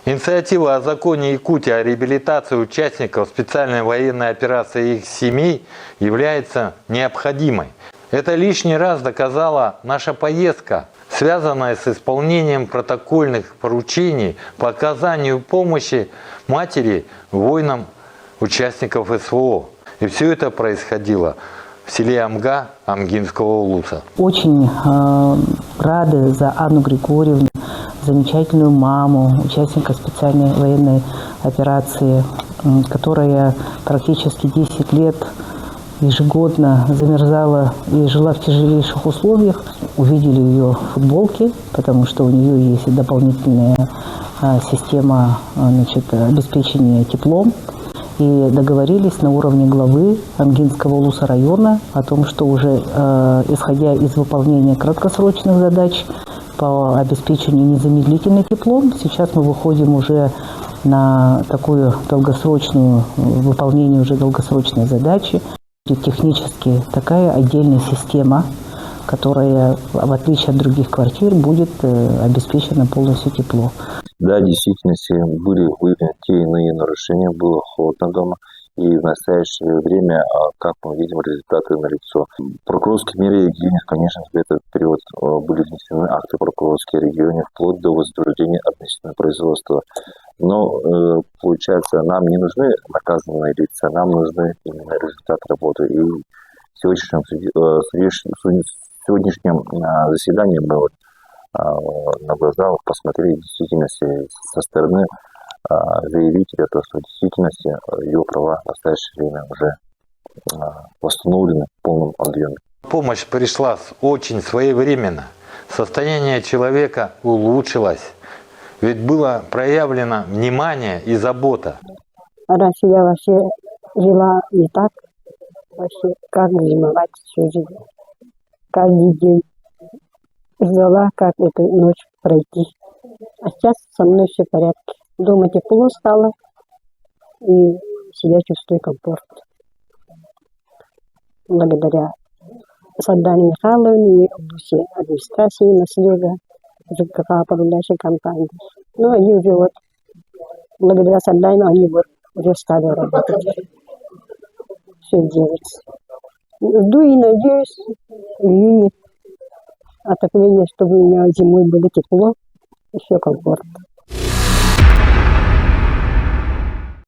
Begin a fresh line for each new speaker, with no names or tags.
Инициатива о законе Якутии о реабилитации участников специальной военной операции и их семей является необходимой. Это лишний раз доказала наша поездка, связанная с исполнением протокольных поручений по оказанию помощи матери воинам участников СВО. И все это происходило в селе Амга Амгинского улуса.
Очень рады за Анну Григорьевну, замечательную маму, участника специальной военной операции, которая практически 10 лет ежегодно замерзала и жила в тяжелейших условиях. Увидели ее футболки, потому что у нее есть дополнительная система, обеспечения теплом. И договорились на уровне главы Амгинского улуса района о том, что уже исходя из выполнения краткосрочных задач по обеспечению незамедлительным теплом, сейчас мы выходим уже на такую долгосрочную, выполнение уже долгосрочной задачи. Технически такая отдельная система, которая, в отличие от других квартир, будет обеспечена полностью тепло.
Да, в действительности были выявлены те иные нарушения, было холодно дома. И в настоящее время, как мы видим, результаты налицо. Прокурорские меры регионе, конечно, в этот период были внесены акты прокурорские регионе вплоть до возбуждения административного производства. Но, получается, нам не нужны наказанные лица, нам нужны именно результаты работы. И в сегодняшнем заседании мы на глаза посмотрели в действительности со стороны заявителя, то, что в действительности ее права в настоящее время уже восстановлены в полном объеме.
Помощь пришла очень своевременно. Состояние человека улучшилось. Ведь было проявлено внимание и забота.
Раньше я вообще жила не так. Вообще, как зимовать всю жизнь. Каждый день ждала, как эту ночь пройти. А сейчас со мной все в порядке. Дома тепло стало, и себя чувствую комфорт. Благодаря Саддане Михайловне и области администрации наследия ЖКХ управляющей компании. Ну, они уже вот, благодаря Саддану, они вот уже стали работать. Все делать. Жду и надеюсь, в июне отопление, чтобы у меня зимой было тепло и все комфортно.